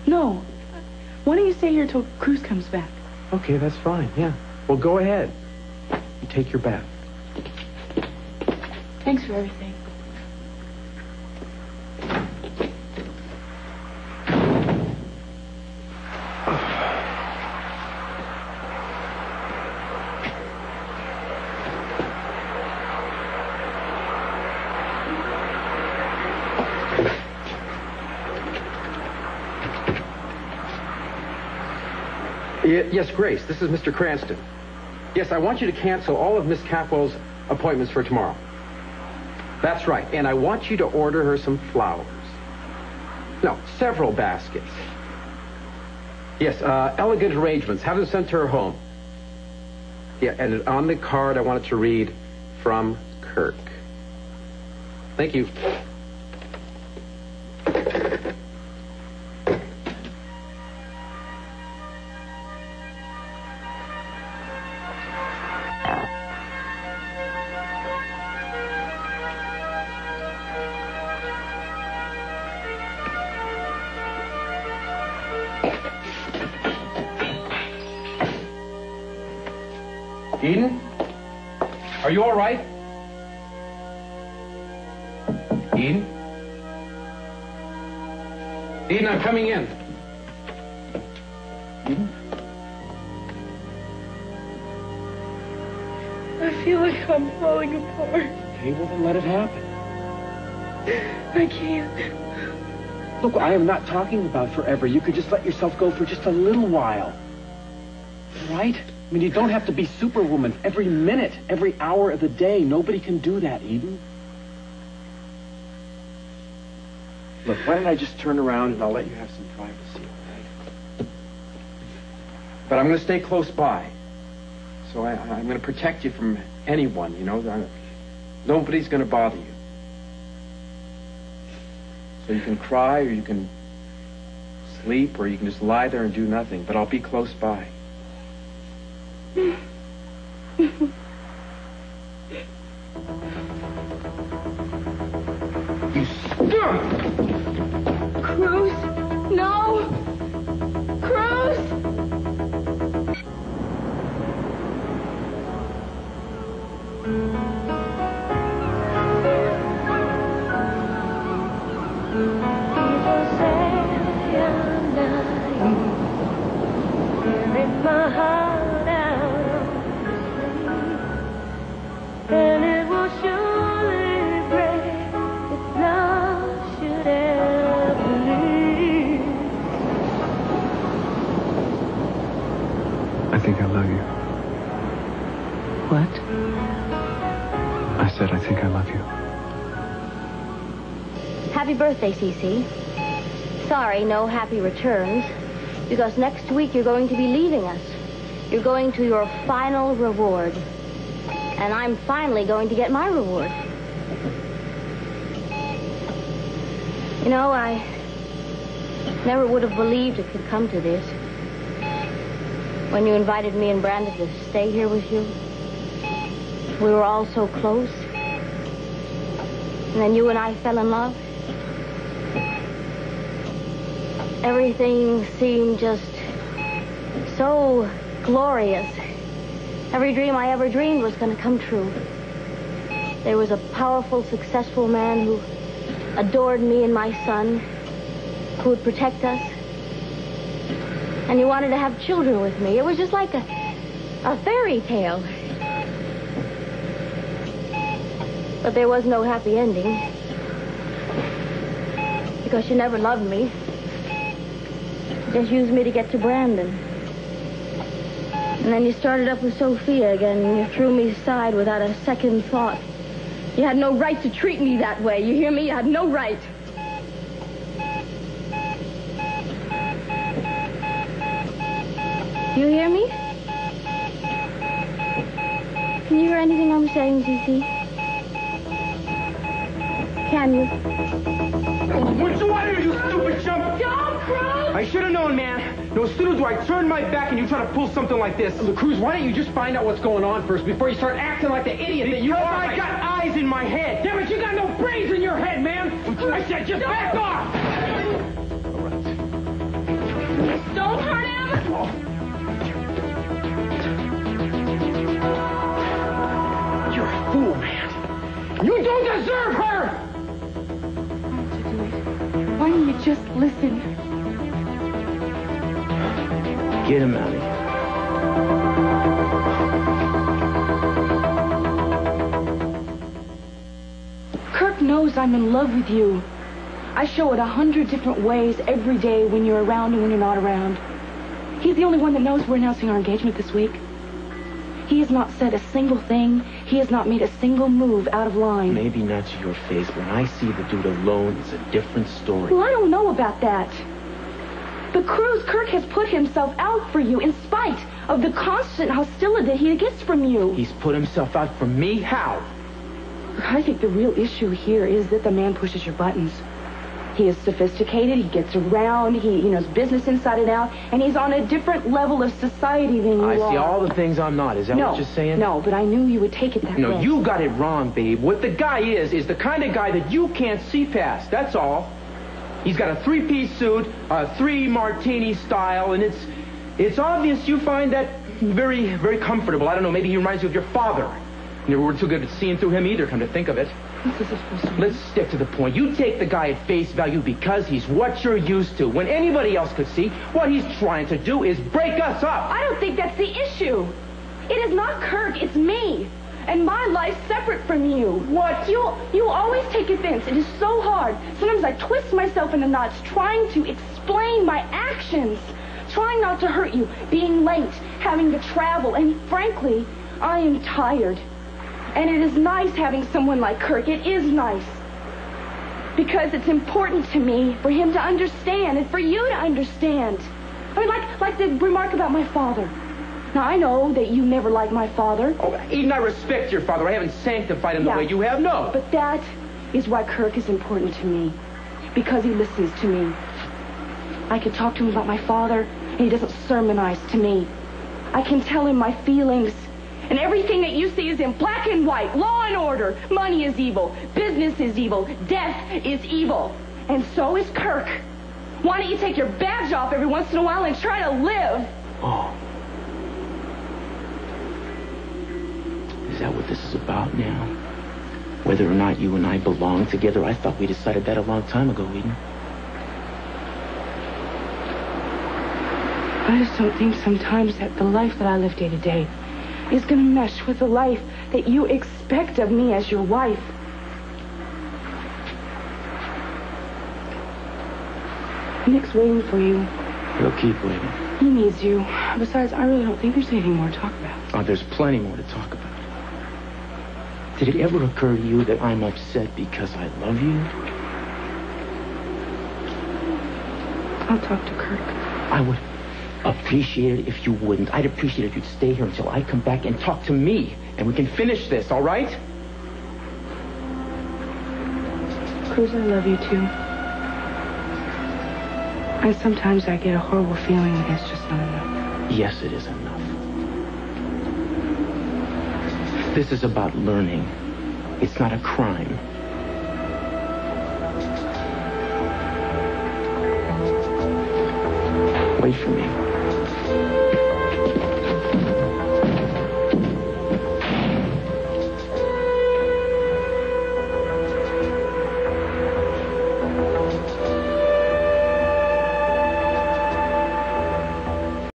No. Why don't you stay here till Cruz comes back? Okay, that's fine, yeah. Well, go ahead. You take your bath. Thanks for everything. Yes, Grace, this is Mr. Cranston. Yes, I want you to cancel all of Miss Capwell's appointments for tomorrow. That's right, and I want you to order her some flowers. No, several baskets. Yes, elegant arrangements. Have them sent to her home. Yeah, and on the card I want it to read, from Kirk. Thank you. Eden? Are you all right? Eden? Eden, I'm coming in. Eden? I feel like I'm falling apart. Okay, well then let it happen. I can't. Look, I am not talking about forever. You could just let yourself go for just a little while. All right? I mean, you don't have to be Superwoman every minute, every hour of the day. Nobody can do that, Eden. Look, why don't I just turn around and I'll let you have some privacy, okay? But I'm going to stay close by. So I'm going to protect you from anyone, you know. Nobody's going to bother you. So you can cry or you can sleep or you can just lie there and do nothing. But I'll be close by. You stop! Cruz? No! Cruz! My heart out and it will surely break if love should ever leave. I think I love you. What? I said I think I love you. Happy birthday, Cece. Sorry, no happy returns. Because next week you're going to be leaving us. You're going to your final reward. And I'm finally going to get my reward. You know, I never would have believed it could come to this. When you invited me and Brandon to stay here with you, we were all so close. And then you and I fell in love. Everything seemed just so glorious. Every dream I ever dreamed was going to come true. There was a powerful, successful man who adored me and my son, who would protect us. And he wanted to have children with me. It was just like a fairy tale. But there was no happy ending. Because you never loved me. Just used me to get to Brandon. And then you started up with Sophia again, and you threw me aside without a second thought. You had no right to treat me that way. You hear me? You had no right. You hear me? Can you hear anything I'm saying, Cece? Can you? What'd you want to do, you stupid chump? Don't, Cruz! I should have known, man. No sooner do I turn my back and you try to pull something like this. Look, Cruz, why don't you just find out what's going on first before you start acting like the idiot that you are? I got eyes in my head. Damn it, you got no brains in your head, man. I said just back off. All right. Get him out of here. Kirk knows I'm in love with you. I show it 100 different ways every day when you're around and when you're not around. He's the only one that knows we're announcing our engagement this week. He has not said a single thing. He has not made a single move out of line. Maybe not to your face, but when I see the dude alone, it's a different story. Well, I don't know about that. But Cruz, Kirk has put himself out for you in spite of the constant hostility he gets from you. He's put himself out for me? How? I think the real issue here is that the man pushes your buttons. He is sophisticated, he gets around, he knows business inside and out, and he's on a different level of society than you are. I see all the things I'm not. Is that what you're saying? No, but I knew you would take it that way. No, you got it wrong, babe. What the guy is the kind of guy that you can't see past. That's all. He's got a 3-piece suit, a 3 martini style, and it's obvious you find that very, very comfortable. I don't know, maybe he reminds you of your father. You never were too good at seeing through him either, come to think of it. This is supposed to be. Let's stick to the point. You take the guy at face value because he's what you're used to. When anybody else could see, what he's trying to do is break us up. I don't think that's the issue. It is not Kirk, it's me. And my life separate from you. What? You always take offense. It is so hard. Sometimes I twist myself into knots trying to explain my actions. Trying not to hurt you. Being late. Having to travel. And frankly, I am tired. And it is nice having someone like Kirk. It is nice. Because it's important to me for him to understand and for you to understand. I mean, like the remark about my father. Now, I know that you never liked my father. Oh, even I respect your father. I haven't sanctified him the way you have, no. But that is why Kirk is important to me. Because he listens to me. I can talk to him about my father, and he doesn't sermonize to me. I can tell him my feelings. And everything that you see is in black and white. Law and order. Money is evil. Business is evil. Death is evil. And so is Kirk. Why don't you take your badge off every once in a while and try to live? Oh. Is that what this is about now? Whether or not you and I belong together? I thought we decided that a long time ago, Eden. I just don't think sometimes that the life that I live day to day is going to mesh with the life that you expect of me as your wife. Nick's waiting for you. He'll keep waiting. He needs you. Besides, I really don't think there's anything more to talk about. Oh, there's plenty more to talk about. Did it ever occur to you that I'm upset because I love you? I'll talk to Kirk. I would appreciate it if you wouldn't. I'd appreciate it if you'd stay here until I come back and talk to me. And we can finish this, all right? Cruz, I love you too. And sometimes I get a horrible feeling that it's just not enough. Yes, it is enough. This is about learning. It's not a crime. Wait for me.